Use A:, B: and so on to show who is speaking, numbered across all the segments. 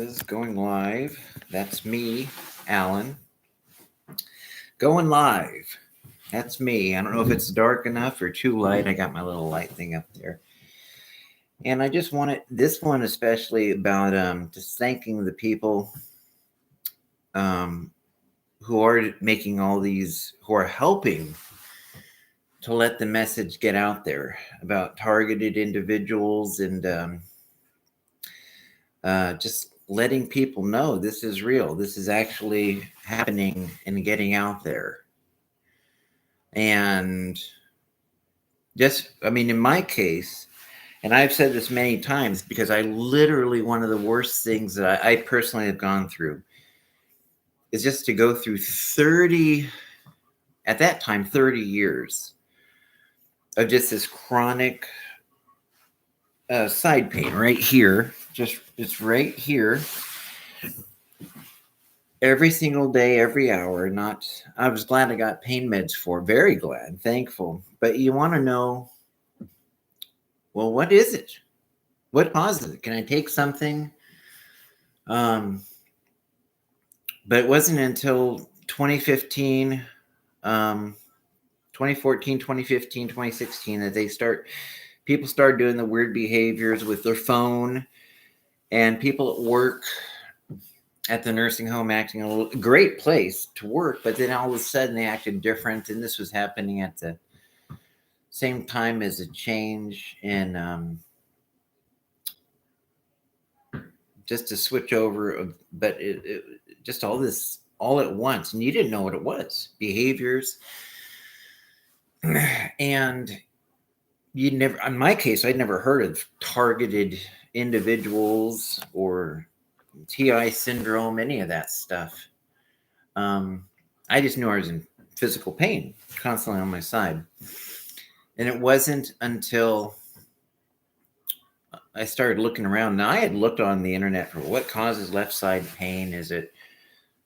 A: Is going live. That's me, Alan. Going live. That's me. I don't know if it's dark enough or too light. I got my little light thing up there. And I just wanted this one especially about just thanking the people um, who are making all these, who are helping to let the message get out there about targeted individuals and just letting people know this is real. This is actually happening and getting out there. And just, I mean, in my case, and I've said this many times because I literally, one of the worst things that I personally have gone through is just to go through 30, at that time, 30 years of just this chronic side pain right here. Just, it's right here every single day, every hour. Not, I was glad I got pain meds for, very glad, thankful. But you want to know, well, what is it? What causes it? Can I take something? Um, but it wasn't until 2015, 2014, 2015, 2016 that people started doing the weird behaviors with their phone, and people at work at the nursing home acting a great place to work, but then all of a sudden they acted different. And this was happening at the same time as a change in just a switch over of, but it just all this all at once, and you didn't know what it was. Behaviors, and you never. In my case, I'd never heard of targeted individuals or TI syndrome, any of that stuff. I just knew I was in physical pain, constantly on my side, and it wasn't until I started looking around. Now, I had looked on the internet for what causes left side pain. Is it,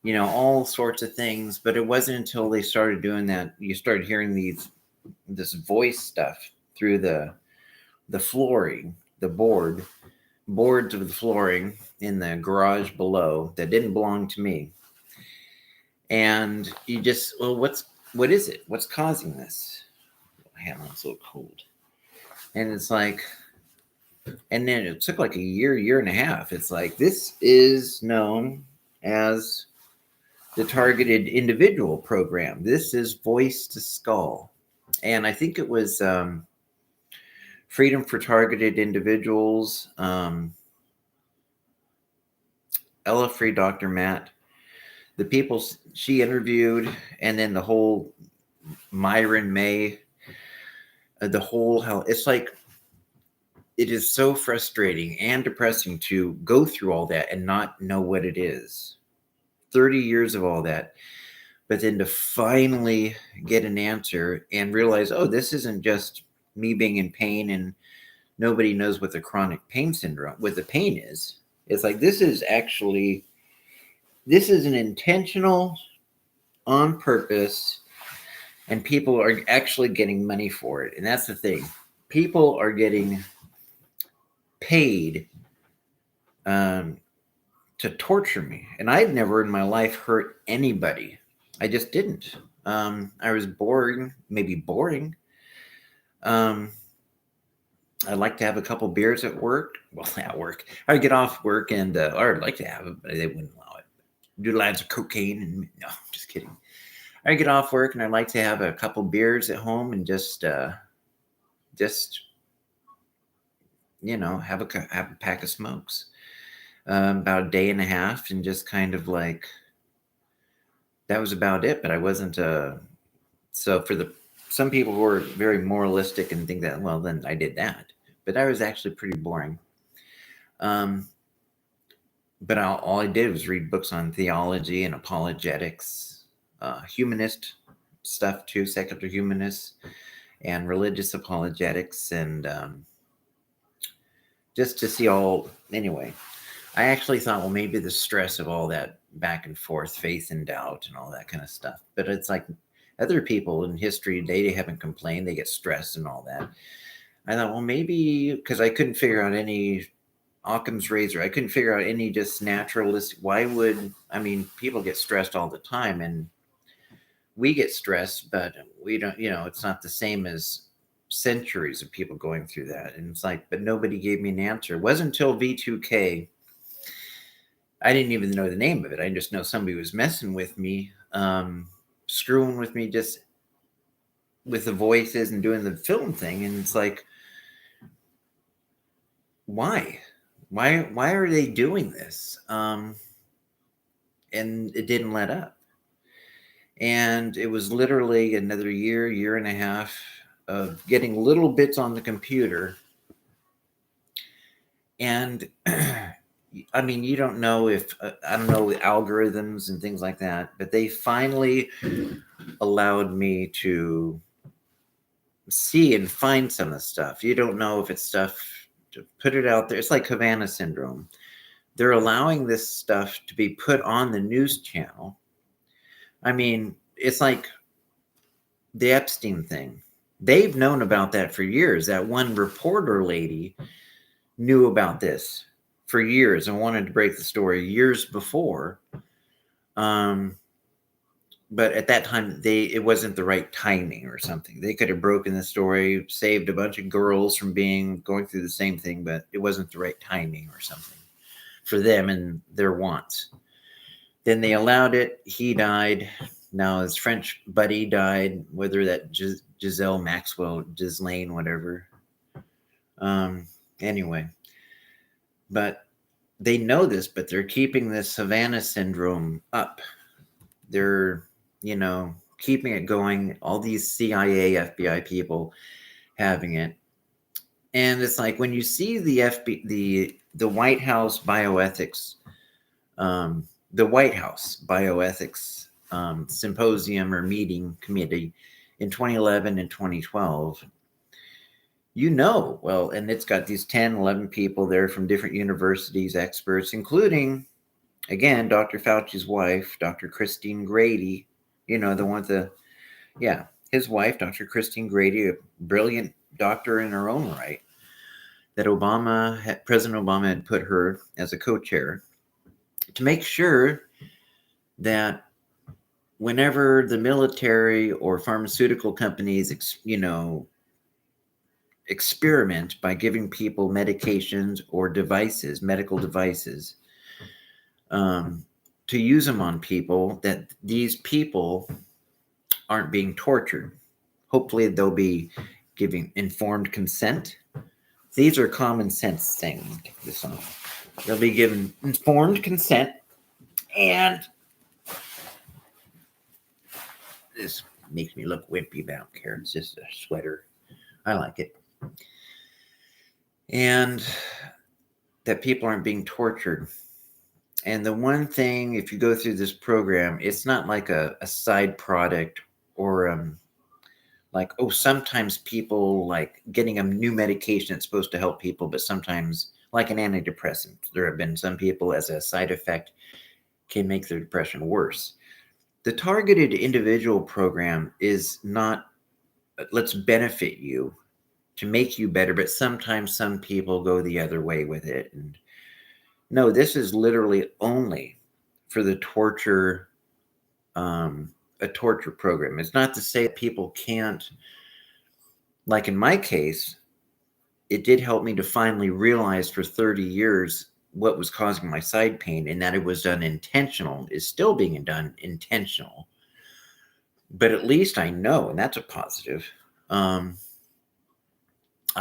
A: all sorts of things, but it wasn't until they started doing that, you started hearing this voice stuff through the flooring, the boards of the flooring in the garage below that didn't belong to me. And you just, well, what is it? What's causing this? Man, I'm so cold. And it's like, and then it took like a year and a half. It's like, this is known as the targeted individual program. This is voice to skull. And I think it was Freedom for Targeted Individuals, Ella Free, Dr. Matt, the people she interviewed, and then the whole Myron May, the whole hell. It's like, it is so frustrating and depressing to go through all that and not know what it is. 30 years of all that, but then to finally get an answer and realize, oh, this isn't just me being in pain and nobody knows what the chronic pain syndrome, what the pain is. It's like, this is an intentional, on purpose, and people are actually getting money for it. And that's the thing. People are getting paid to torture me. And I'd never in my life hurt anybody. I just didn't. I was maybe boring. I'd like to have a couple beers at work. Well, at work. I'd get off work and, or I'd like to have it, but they wouldn't allow it. Do lots of cocaine and, no, just kidding. I'd get off work and I'd like to have a couple beers at home and just have a pack of smokes. About a day and a half, and just kind of like, that was about it. But I wasn't so for some people who are very moralistic and think that, well, then I did that, but I was actually pretty boring. But all I did was read books on theology and apologetics, humanist stuff too, secular humanists, and religious apologetics, and just to see all. Anyway, I actually thought, well, maybe the stress of all that back and forth, faith and doubt and all that kind of stuff. But it's like, other people in history, they haven't complained. They get stressed and all that. I thought, well, maybe, because I couldn't figure out any Occam's razor. I couldn't figure out any just naturalistic. Why would, I mean, people get stressed all the time, and we get stressed, but we don't, it's not the same as centuries of people going through that. And it's like, but nobody gave me an answer. It wasn't until V2K, I didn't even know the name of it. I just know somebody was messing with me, screwing with me just with the voices and doing the film thing. And it's like, why? Why are they doing this? And it didn't let up. And it was literally another year and a half of getting little bits on the computer. And I mean, you don't know if, I don't know, algorithms and things like that, but they finally allowed me to see and find some of the stuff. You don't know if it's stuff to put it out there. It's like Havana syndrome. They're allowing this stuff to be put on the news channel. I mean, it's like the Epstein thing. They've known about that for years. That one reporter lady knew about this for years and wanted to break the story years before. But at that time, it wasn't the right timing or something. They could have broken the story, saved a bunch of girls from going through the same thing, but it wasn't the right timing or something for them and their wants. Then they allowed it. He died. Now his French buddy died, whether that Giselle Maxwell, Ghislaine, whatever. Anyway, but they know this, but they're keeping this Havana syndrome up. They're, keeping it going. All these CIA, FBI people having it. And it's like when you see the White House bioethics, the White House bioethics symposium or meeting committee in 2011 and 2012, well, and it's got these 10, 11 people there from different universities, experts, including, again, Dr. Fauci's wife, Dr. Christine Grady, the one with his wife, Dr. Christine Grady, a brilliant doctor in her own right, that President Obama had put her as a co-chair to make sure that whenever the military or pharmaceutical companies, experiment by giving people medications or devices, medical devices, to use them on people, that these people aren't being tortured. Hopefully they'll be giving informed consent. These are common sense things. Take this off. They'll be given informed consent, and this makes me look wimpy, but I don't care. It's just a sweater. I like it. And that people aren't being tortured. And the one thing, if you go through this program, it's not like a side product or sometimes people like getting a new medication that's supposed to help people, but sometimes like an antidepressant, there have been some people as a side effect can make their depression worse. The targeted individual program is not, let's benefit you to make you better, but sometimes some people go the other way with it. And no, this is literally only for the torture, a torture program. It's not to say that people can't, like in my case, it did help me to finally realize for 30 years what was causing my side pain, and that it was done intentional, is still being done intentional. But at least I know, and that's a positive. I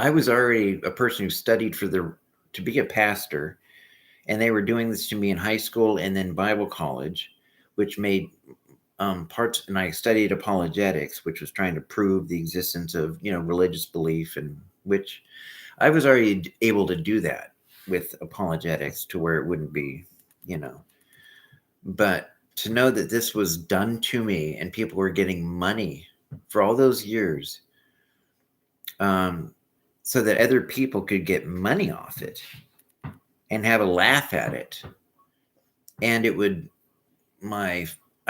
A: was already a person who studied to be a pastor, and they were doing this to me in high school and then Bible college, which made parts, and I studied apologetics, which was trying to prove the existence of, religious belief, and which I was already able to do that with apologetics to where it wouldn't be, but to know that this was done to me and people were getting money for all those years, so that other people could get money off it and have a laugh at it. And I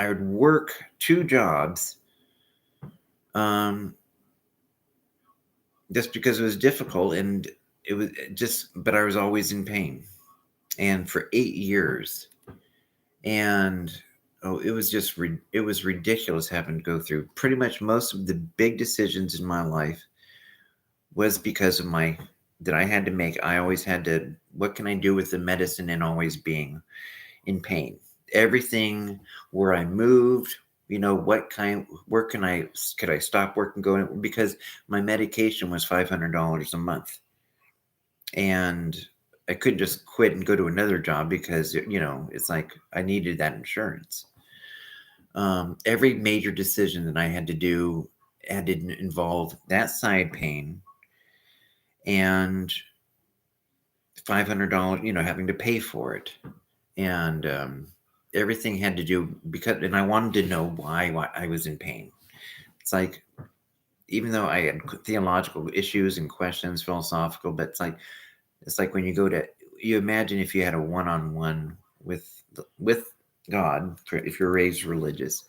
A: would work 2 jobs, just because it was difficult. And it was just, but I was always in pain. And for 8 years, and it was just, it was ridiculous having to go through pretty much most of the big decisions in my life was because of that I had to make. I always had to, what can I do with the medicine and always being in pain? Everything where I moved, where could I stop work and go? Because my medication was $500 a month. And I couldn't just quit and go to another job because, it's like I needed that insurance. Every major decision that I had to do had to involve that side pain and $500, having to pay for it. And everything had to do and I wanted to know why I was in pain. It's like, even though I had theological issues and questions, philosophical, but it's like when you imagine if you had a one-on-one with God, if you're raised religious,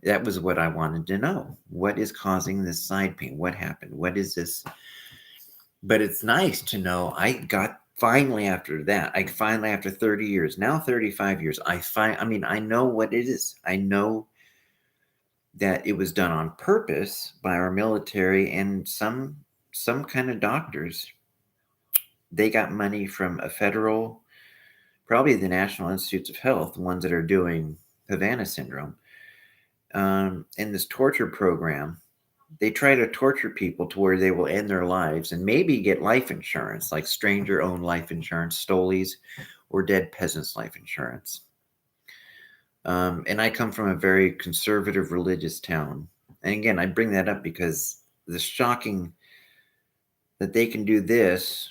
A: that was what I wanted to know. What is causing this side pain? What happened? What is this? But it's nice to know finally after 30 years, now 35 years, I know what it is. I know that it was done on purpose by our military and some kind of doctors. They got money from a federal, probably the National Institutes of Health, the ones that are doing Havana syndrome. In this torture program, they try to torture people to where they will end their lives and maybe get life insurance, like stranger-owned life insurance, Stolies, or dead peasants' life insurance. And I come from a very conservative religious town. And again, I bring that up because the shocking that they can do this,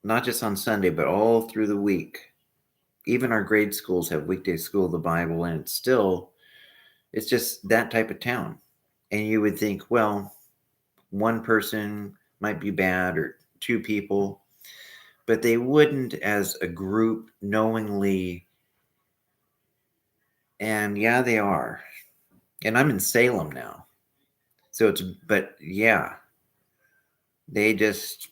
A: not just on Sunday, but all through the week. Even our grade schools have weekday school of the Bible, and it's just that type of town. And you would think, well, one person might be bad or two people, but they wouldn't as a group knowingly. And yeah, they are. And I'm in Salem now. But yeah, it's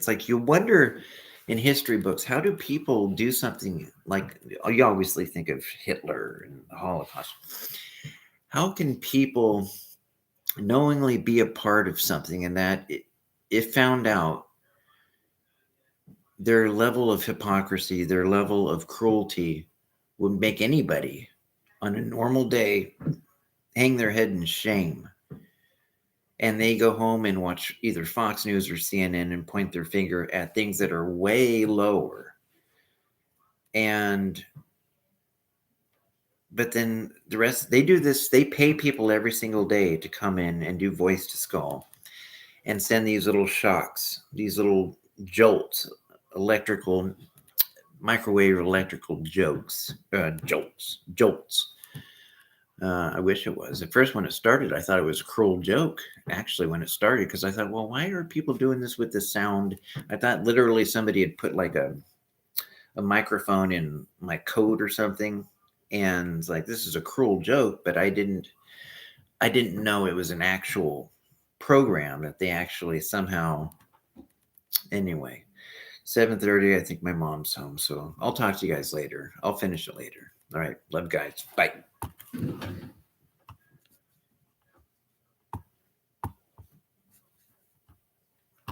A: like you wonder in history books, how do people do something like, you obviously think of Hitler and the Holocaust. How can people knowingly be a part of something and that if found out, their level of hypocrisy, their level of cruelty would make anybody on a normal day hang their head in shame. And they go home and watch either Fox News or CNN and point their finger at things that are way lower. But then the rest, they do this, they pay people every single day to come in and do voice to skull and send these little shocks, these little jolts, microwave electrical jolts. I wish it was. At first, when it started, I thought it was a cruel joke, actually, when it started, because I thought, well, why are people doing this with the sound? I thought literally somebody had put like a microphone in my coat or something, and it's like, this is a cruel joke, but I didn't know it was an actual program that they actually somehow. Anyway, 7:30, I think my mom's home, so I'll talk to you guys later. I'll finish it later. All right, love, guys. Bye.